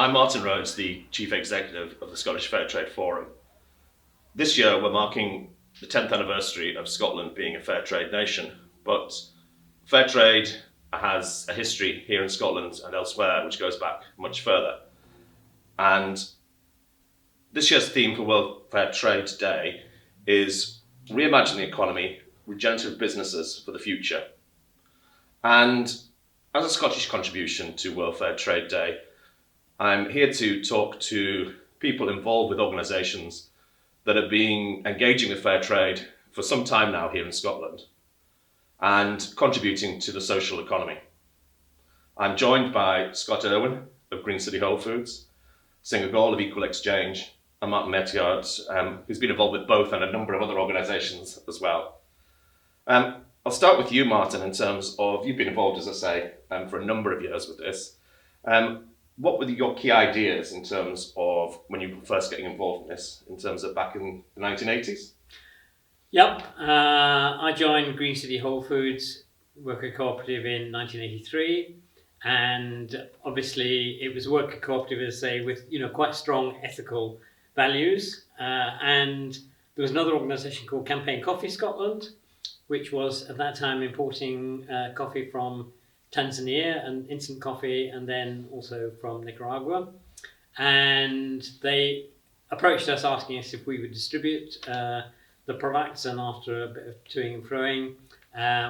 I'm Martin Rhodes, the Chief Executive of the Scottish Fair Trade Forum. This year we're marking the 10th anniversary of Scotland being a fair trade nation, but fair trade has a history here in Scotland and elsewhere which goes back much further. And this year's theme for World Fair Trade Day is Reimagine the Economy, Regenerative Businesses for the Future. And as a Scottish contribution to World Fair Trade Day, I'm here to talk to people involved with organisations that have been engaging with fair trade for some time now here in Scotland and contributing to the social economy. I'm joined by Scott Erwin of Greencity Wholefoods, Senga Gall of Equal Exchange, and Martin Meteyard, who's been involved with both and a number of other organisations as well. I'll start with you, Martin, in terms of, you've been involved, as I say, for a number of years with this. What were your key ideas in terms of when you were first getting involved in this, in terms of back in the 1980s? Yep, I joined Greencity Wholefoods Worker Cooperative in 1983, and obviously it was a worker cooperative, as I say, with quite strong ethical values. And there was another organisation called Campaign Coffee Scotland, which was at that time importing coffee from Tanzania and instant coffee, and then also from Nicaragua. And they approached us asking us if we would distribute the products, and after a bit of toing and froing,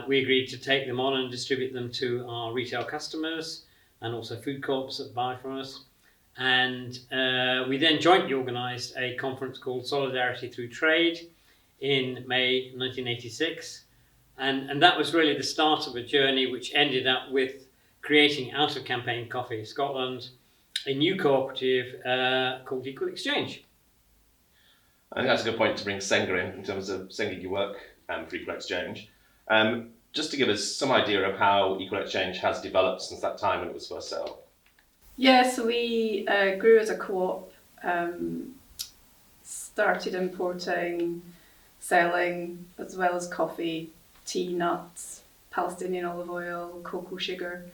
we agreed to take them on and distribute them to our retail customers and also food co-ops that buy from us. And we then jointly organised a conference called Solidarity Through Trade in May 1986. And that was really the start of a journey which ended up with creating, out of Campaign Coffee Scotland, a new cooperative called Equal Exchange. I think that's a good point to bring Senga in terms of Senga, you work for Equal Exchange. Just to give us some idea of how Equal Exchange has developed since that time when it was first set up. Yeah, so we grew as a co-op, started importing, selling, as well as coffee, tea, nuts, Palestinian olive oil, cocoa sugar.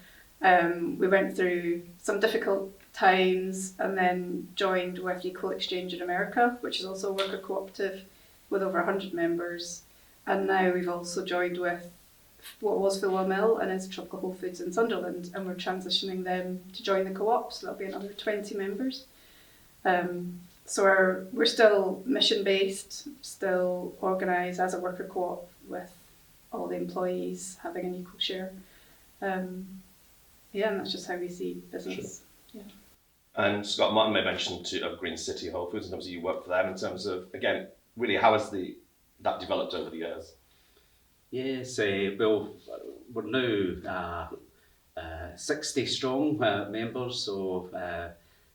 We went through some difficult times and then joined with Equal Exchange in America, which is also a worker cooperative with over 100 members. And now we've also joined with what was Fulham Mill and is Tropical Whole Foods in Sunderland, and we're transitioning them to join the co-op, so that'll be another 20 members. So we're still mission-based, still organised as a worker co-op with all the employees having an equal share. And that's just how we see business. Sure. Yeah. And Scott, Martin made mention of Greencity Wholefoods, and obviously you work for them in terms of, again, really how has that developed over the years? Yes, well, we're now 60 strong members, so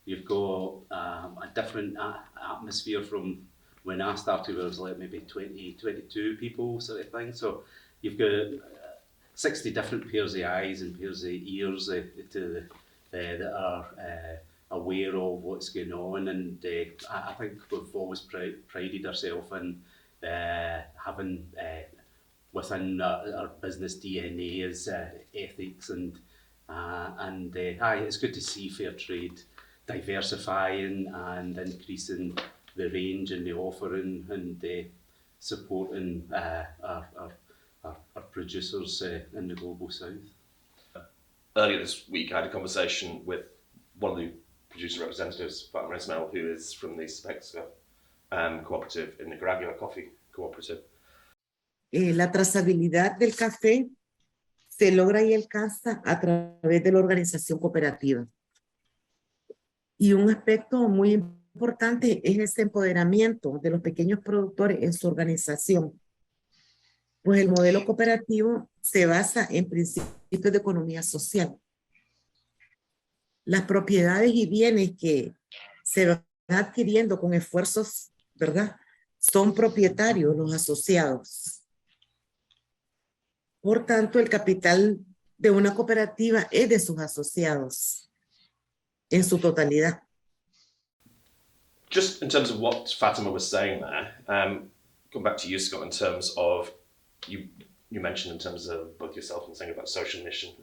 you've got a different atmosphere from when I started, where it was like maybe 20, 22 people sort of thing. So you've got 60 different pairs of eyes and pairs of ears that are aware of what's going on. And I think we've always prided ourselves in having within our business DNA is ethics, and it's good to see fair trade diversifying and increasing the range and the offering and supporting our producers in the global south. Earlier this week I had a conversation with one of the producer representatives, Fátima Ismael, who is from the SOPPEXCA cooperative in Nicaragua, coffee cooperative. La trazabilidad del café se logra y alcanza a través de la organización cooperativa. Y un aspecto muy importante es ese empoderamiento de los pequeños productores en su organización. Pues el modelo cooperativo se basa en principios de economía social. Las propiedades y bienes que se van adquiriendo con esfuerzos, ¿verdad?, son propietarios los asociados. Por tanto, el capital de una cooperativa es de sus asociados en su totalidad. Just in terms of what Fátima was saying there, come back to you, Scott, in terms of, you mentioned in terms of both yourself and saying about social mission,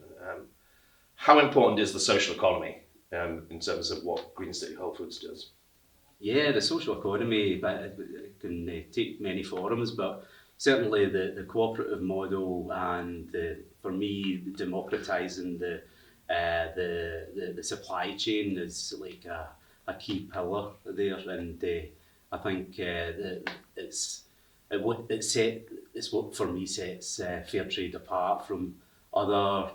how important is the social economy in terms of what Greencity Wholefoods does? Yeah, the social economy, but it can take many forms, but certainly the cooperative model and for me democratising the supply chain is like a key pillar there, and I think it's what for me sets fair trade apart from other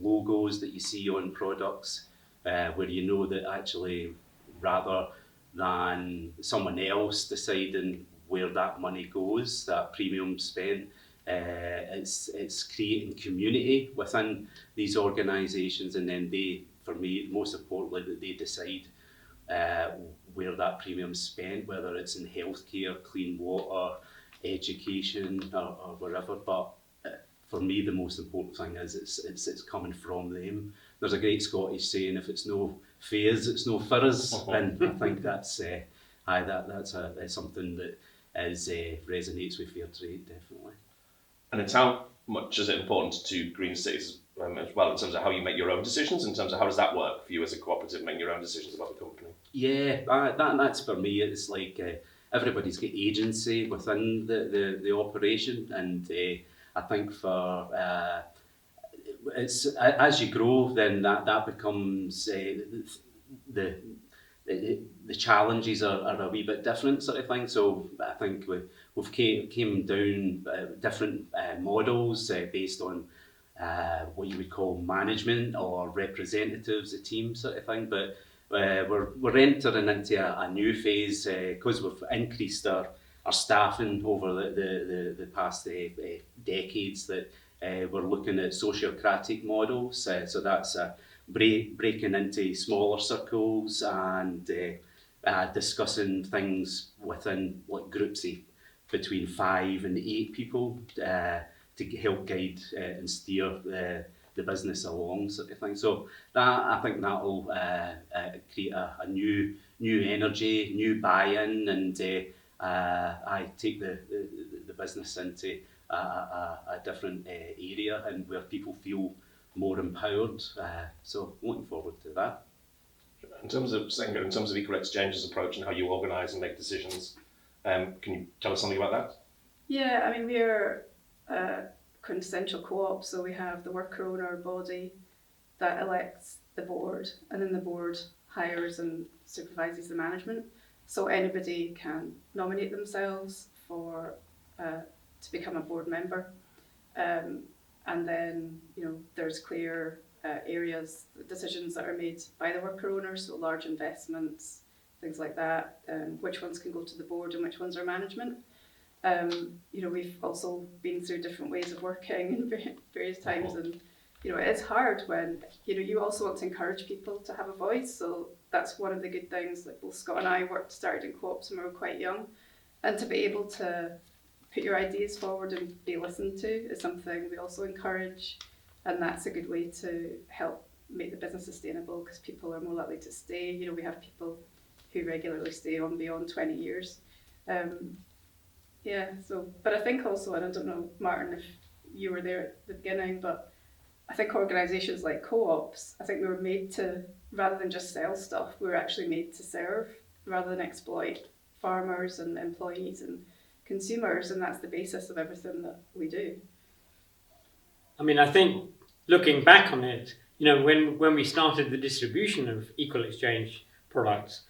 logos that you see on products, where you know that actually rather than someone else deciding where that money goes, that premium spent, it's creating community within these organisations, and then they, for me, most importantly, that they decide where that premium's spent, whether it's in healthcare, clean water, education, or wherever. But for me, the most important thing is it's coming from them. There's a great Scottish saying, if it's no fares, it's no furrs, and I think that's something that resonates with fair trade, definitely. And it's how much is it important to Greencity as well in terms of how you make your own decisions, in terms of how does that work for you as a cooperative, making your own decisions about the company? Yeah, that's for me. It's like everybody's got agency within the operation, and I think for it's as you grow, then that becomes the challenges are a wee bit different, sort of thing. So I think we've came down different models based on what you would call management or representatives, a team sort of thing. But we're entering into a new phase because we've increased our staffing over the past decades, that we're looking at sociocratic models. So that's breaking into smaller circles and discussing things within like groups of between 5 and 8 people to help guide and steer the business along, sort of thing. So that, I think that'll create a new energy, new buy-in, and I take the business into a different area, and where people feel more empowered. So looking forward to that. In terms of Senga, in terms of Equal Exchange's approach and how you organise and make decisions, can you tell us something about that? Yeah, I mean, we're a quintessential co-op, so we have the worker owner body that elects the board, and then the board hires and supervises the management. So anybody can nominate themselves for to become a board member, and then there's clear areas, decisions that are made by the worker owner, so large investments, things like that, which ones can go to the board and which ones are management. We've also been through different ways of working in various times, and it is hard when you also want to encourage people to have a voice. So that's one of the good things. Like both Scott and I started in co-ops when we were quite young, and to be able to put your ideas forward and be listened to is something we also encourage, and that's a good way to help make the business sustainable, because people are more likely to stay. We have people who regularly stay on beyond 20 years. But I think also, and I don't know, Martin, if you were there at the beginning, but I think organisations like co-ops, I think we were made to, rather than just sell stuff, we were actually made to serve rather than exploit farmers and employees and consumers, and that's the basis of everything that we do. I mean, I think looking back on it, when we started the distribution of Equal Exchange products,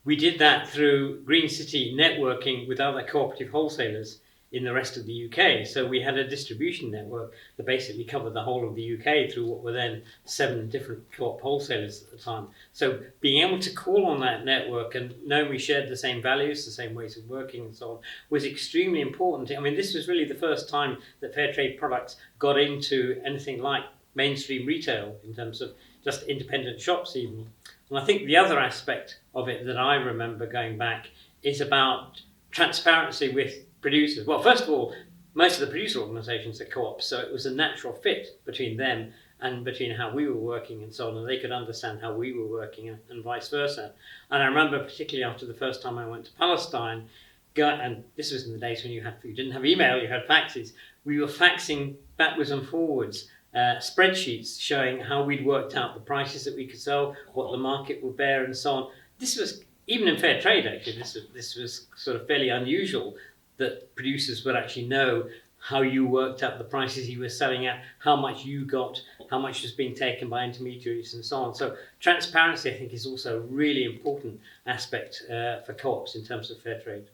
we did that through Greencity networking with other cooperative wholesalers in the rest of the UK. So we had a distribution network that basically covered the whole of the UK through what were then 7 different co-op wholesalers at the time. So being able to call on that network and knowing we shared the same values, the same ways of working and so on, was extremely important. I mean, this was really the first time that fair trade products got into anything like mainstream retail in terms of just independent shops even. And I think the other aspect of it that I remember going back is about transparency with producers. Well, first of all, most of the producer organisations are co-ops, so it was a natural fit between them and between how we were working and so on, and they could understand how we were working and vice versa. And I remember particularly after the first time I went to Palestine, and this was in the days when you didn't have email, you had faxes. We were faxing backwards and forwards spreadsheets showing how we'd worked out the prices that we could sell, what the market would bear, and so on. This was, even in fair trade actually, this was sort of fairly unusual that producers would actually know how you worked out the prices you were selling at, how much you got, how much was being taken by intermediaries, and so on. So transparency, I think, is also a really important aspect for co-ops in terms of fair trade.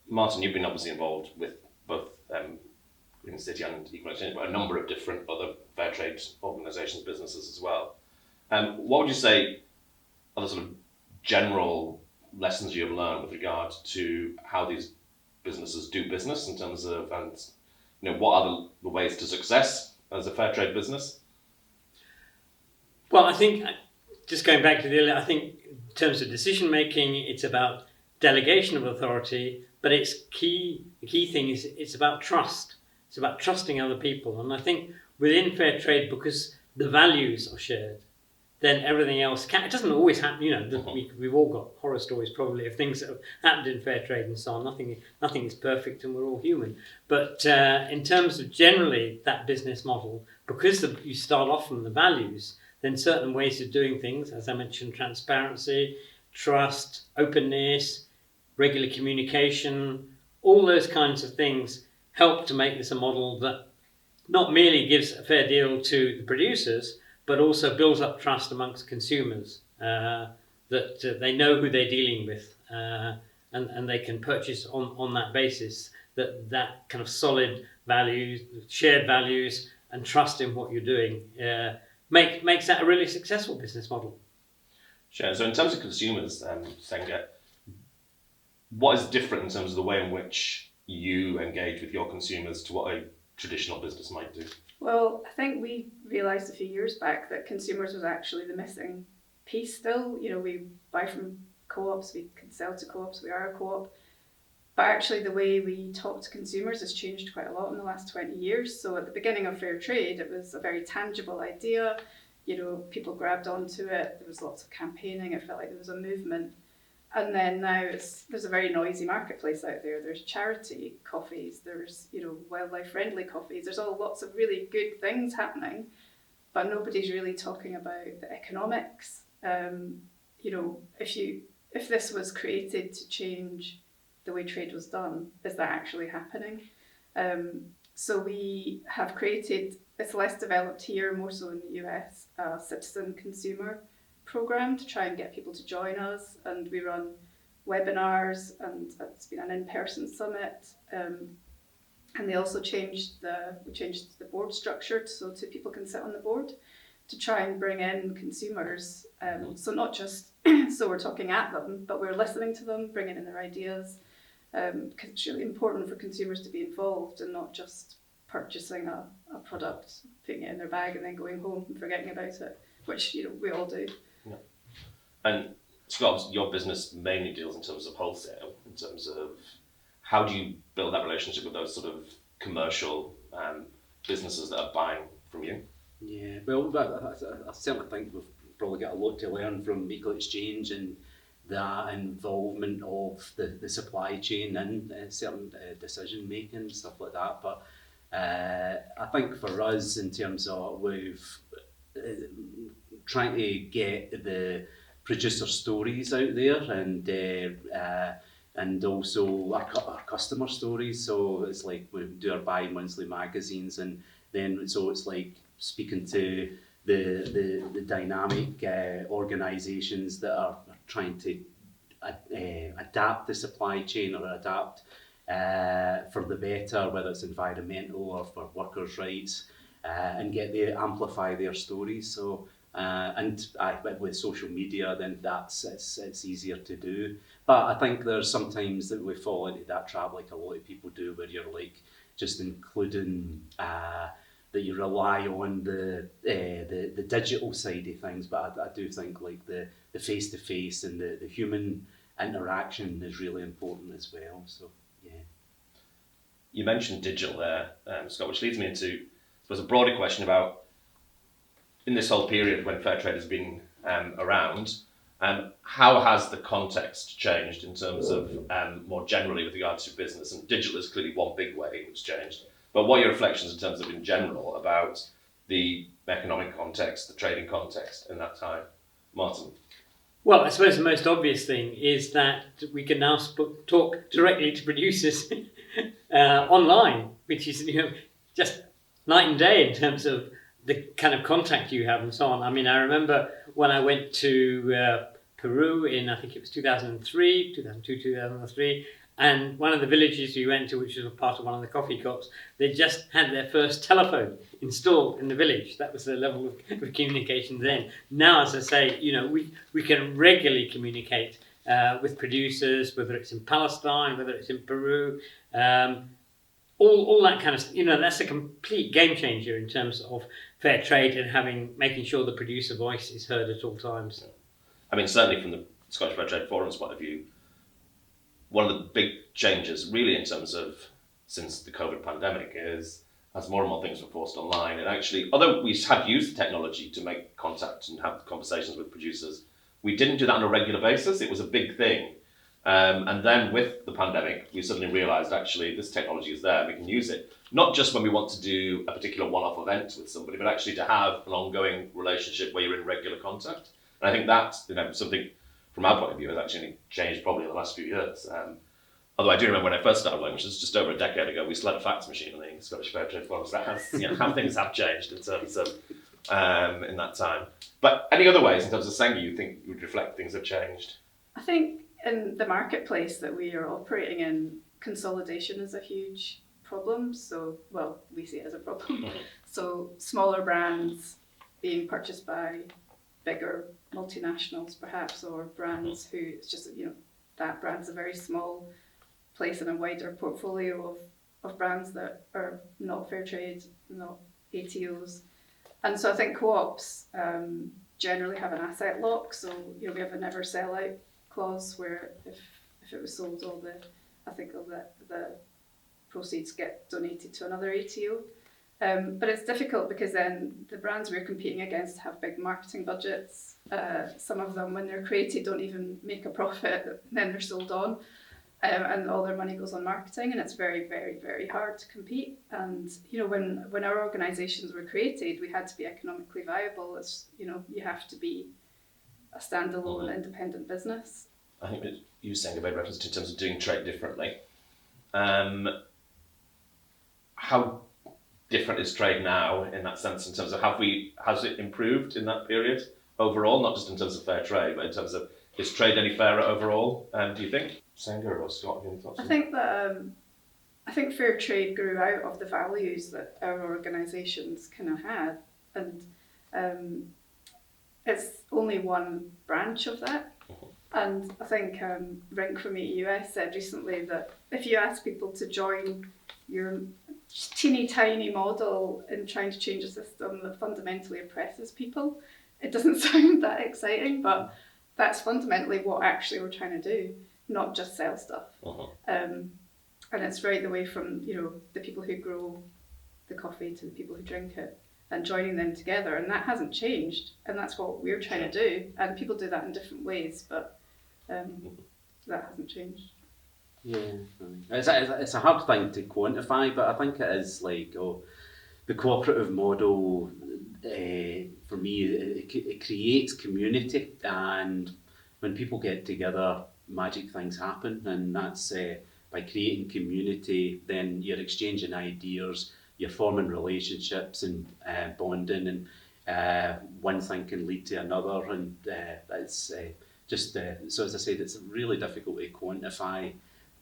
Martin, you've been obviously involved with both Greencity and Equal Exchange, but a number of different other fair trade organisations, businesses as well. What would you say are the sort of general lessons you've learned with regard to how these businesses do business in terms of, and what are the ways to success as a fair trade business? Well, I think, just going back to the earlier, I think in terms of decision making, it's about delegation of authority, but the key thing is it's about trust. It's about trusting other people. And I think within fair trade, because the values are shared, then everything else it doesn't always happen. We've all got horror stories probably of things that have happened in fair trade and so on. Nothing is perfect, and we're all human. But in terms of generally that business model, because you start off from the values, then certain ways of doing things, as I mentioned, transparency, trust, openness, regular communication, all those kinds of things help to make this a model that not merely gives a fair deal to the producers, but also builds up trust amongst consumers, that they know who they're dealing with, and they can purchase on that basis, that kind of solid values, shared values, and trust in what you're doing makes that a really successful business model. Sure. So in terms of consumers, Senga, what is different in terms of the way in which you engage with your consumers to what a traditional business might do? Well, I think we realised a few years back that consumers was actually the missing piece still. We buy from co-ops, we can sell to co-ops, we are a co-op. But actually the way we talk to consumers has changed quite a lot in the last 20 years. So at the beginning of fair trade, it was a very tangible idea. People grabbed onto it. There was lots of campaigning. It felt like there was a movement. And then now there's a very noisy marketplace out there. There's charity coffees, there's wildlife friendly coffees. There's lots of really good things happening, but nobody's really talking about the economics. If this was created to change the way trade was done, is that actually happening? So we have created, it's less developed here, more so in the US, a citizen consumer program to try and get people to join us, and we run webinars, and it's been an in-person summit, and they also changed the board structure so two people can sit on the board to try and bring in consumers, so not just so we're talking at them, but we're listening to them, bringing in their ideas, because it's really important for consumers to be involved and not just purchasing a product, putting it in their bag and then going home and forgetting about it, which we all do. Yeah. And Scott, your business mainly deals in terms of wholesale, in terms of how do you build that relationship with those sort of commercial businesses that are buying from you? Yeah, well, I certainly think we've probably got a lot to learn from Equal Exchange and the involvement of the supply chain and certain decision making, stuff like that. But I think for us, in terms of we've trying to get the producer stories out there, and also our customer stories. So it's like we do our bi-monthly magazines, and then so it's like speaking to the dynamic organisations that are trying to adapt the supply chain or adapt for the better, whether it's environmental or for workers' rights, and amplify their stories. So with social media, then it's easier to do. But I think there's sometimes that we fall into that trap, like a lot of people do, where you're like just including that you rely on the digital side of things. But I do think like the face to face and the human interaction is really important as well. So yeah. You mentioned digital there, Scott, which leads me into a broader question about, in this whole period when fair trade has been around, how has the context changed in terms of more generally with regards to business? And digital is clearly one big way it's changed. But what are your reflections in terms of in general about the economic context, the trading context in that time? Martin? Well, I suppose the most obvious thing is that we can now talk directly to producers online, which is just night and day in terms of the kind of contact you have and so on. I mean, I remember when I went to Peru in, I think it was 2002, 2003, and one of the villages we went to, which was a part of one of the coffee crops, they just had their first telephone installed in the village. That was the level of communication then. Now, as I say, we can regularly communicate with producers, whether it's in Palestine, whether it's in Peru, all that kind of, that's a complete game changer in terms of fair trade and making sure the producer voice is heard at all times. I mean, certainly from the Scottish Fair Trade Forum's point of view, one of the big changes really in terms of since the COVID pandemic is as more and more things were forced online, and actually, although we had used the technology to make contact and have conversations with producers, we didn't do that on a regular basis. It was a big thing. And then with the pandemic, we suddenly realised actually this technology is there, we can use it. Not just when we want to do a particular one-off event with somebody, but actually to have an ongoing relationship where you're in regular contact. And I think that's something from our point of view has actually changed probably in the last few years. Although I do remember when I first started working, which was just over a decade ago, we still had a fax machine on the Scottish Fair Trade Forum. So that has, how things have changed in terms of in that time. But any other ways in terms of Senga you think would reflect things have changed? I think in the marketplace that we are operating in, consolidation is a huge problem. So, well, we see it as a problem. So smaller brands being purchased by bigger multinationals perhaps, or brands who it's just, that brand's a very small place in a wider portfolio of brands that are not fair trade, not ATOs. And so I think co-ops generally have an asset lock. So, we have a never sell out clause where if it was sold, all the proceeds get donated to another ATO. But it's difficult because then the brands we're competing against have big marketing budgets. Some of them, when they're created, don't even make a profit, then they're sold on. And all their money goes on marketing, and it's very, very, very hard to compete. And when our organisations were created, we had to be economically viable. As you have to be a standalone, independent business. I think that you were saying about reference in terms of doing trade differently. How different is trade now in that sense? In terms of has it improved in that period overall? Not just in terms of fair trade, but in terms of is trade any fairer overall? Do you think? Senga or Scott, any thoughts? I think that I think fair trade grew out of the values that our organisations kind of had, and it's only one branch of that. And I think Rink from AEUS said recently that if you ask people to join your teeny tiny model in trying to change a system that fundamentally oppresses people, it doesn't sound that exciting, but that's fundamentally what actually we're trying to do, not just sell stuff. And it's right the way from the people who grow the coffee to the people who drink it, and joining them together, and that hasn't changed, and that's what we're trying to do. And people do that in different ways, but that hasn't changed. Yeah, it's a hard thing to quantify, but I think it is the cooperative model. For me, it creates community, and when people get together, magic things happen, and that's by creating community. Then you're exchanging ideas, you're forming relationships and bonding, and one thing can lead to another, and it's so as I said, it's really difficult to quantify.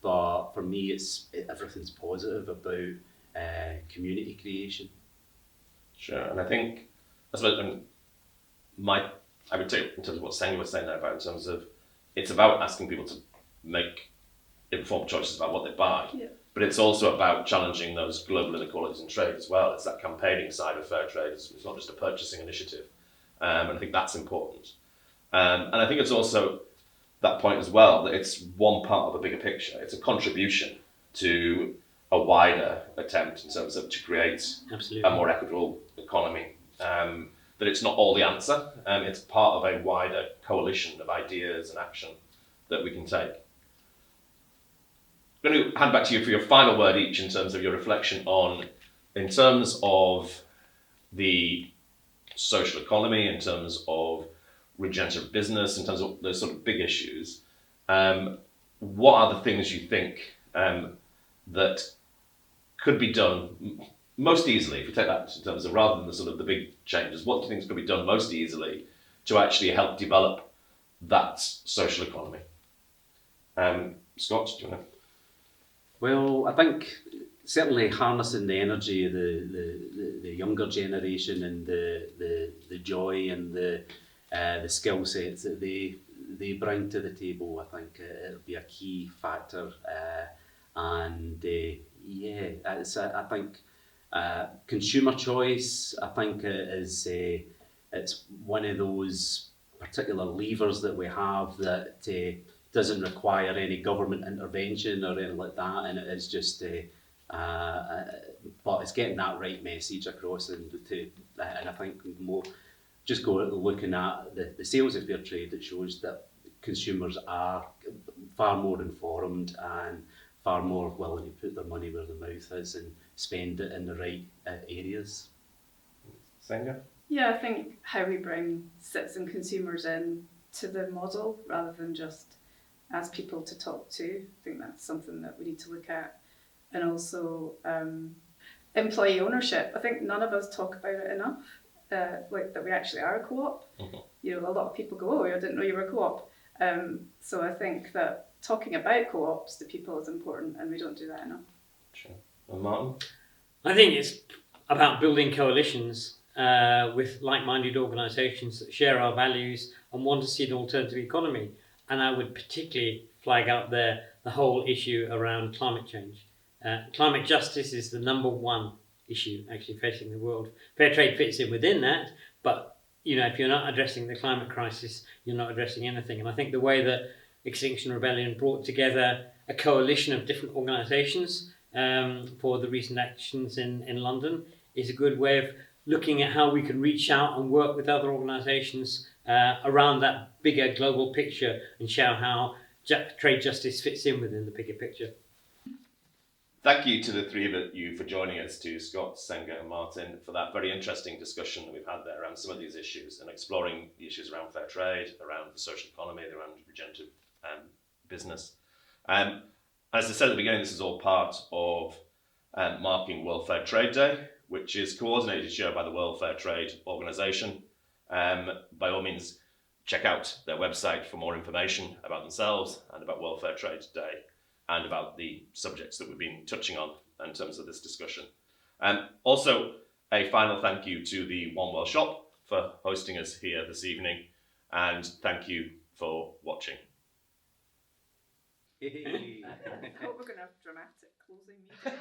But for me, everything's positive about community creation. Sure, and I think I suppose I would take in terms of what Senga was saying there about in terms of it's about asking people to make informed choices about what they buy, but it's also about challenging those global inequalities in trade as well. It's that campaigning side of fair trade. It's not just a purchasing initiative, and I think that's important. And I think it's also that point as well that it's one part of a bigger picture. It's a contribution to a wider attempt in terms of to create a more equitable economy. That it's not all the answer. It's part of a wider coalition of ideas and action that we can take. I'm going to hand back to you for your final word each in terms of your reflection on, in terms of the social economy, in terms of regenerative business, in terms of those sort of big issues, what are the things you think that could be done most easily, if you take that in terms of, rather than the sort of the big changes, what do you think could be done most easily to actually help develop that social economy? Scott, do you want to? Well, I think certainly harnessing the energy of the younger generation and the joy and the skill sets that they bring to the table, I think it'll be a key factor. Yeah, I think consumer choice, I think, is it's one of those particular levers that we have that doesn't require any government intervention or anything like that, and it is just but it's getting that right message across, and I think more just looking at the sales of fair trade, that shows that consumers are far more informed and far more willing to put their money where their mouth is and spend it in the right areas. Senga? Yeah, I think how we bring citizen consumers in to the model rather than just as people to talk to. I think that's something that we need to look at. And also employee ownership. I think none of us talk about it enough, like that we actually are a co-op. Mm-hmm. You know, a lot of people go, oh, I didn't know you were a co-op. So I think that talking about co-ops to people is important, and we don't do that enough. Sure. And Martin? I think it's about building coalitions with like-minded organisations that share our values and want to see an alternative economy. And I would particularly flag out there the whole issue around climate change. Climate justice is the number one issue actually facing the world. Fair trade fits in within that, but you know, if you're not addressing the climate crisis, you're not addressing anything. And I think the way that Extinction Rebellion brought together a coalition of different organisations for the recent actions in London is a good way of looking at how we can reach out and work with other organisations around that bigger global picture and show how trade justice fits in within the bigger picture. Thank you to the three of you for joining us, to Scott, Senga and Martin, for that very interesting discussion that we've had there around some of these issues and exploring the issues around fair trade, around the social economy, around regenerative business. As I said at the beginning, this is all part of marking World Fair Trade Day, which is coordinated each year by the World Fair Trade Organisation. By all means, check out their website for more information about themselves and about World Fair Trade Day and about the subjects that we've been touching on in terms of this discussion. Also, a final thank you to the One World Shop for hosting us here this evening, and thank you for watching. I hope we're going to have dramatic closing music.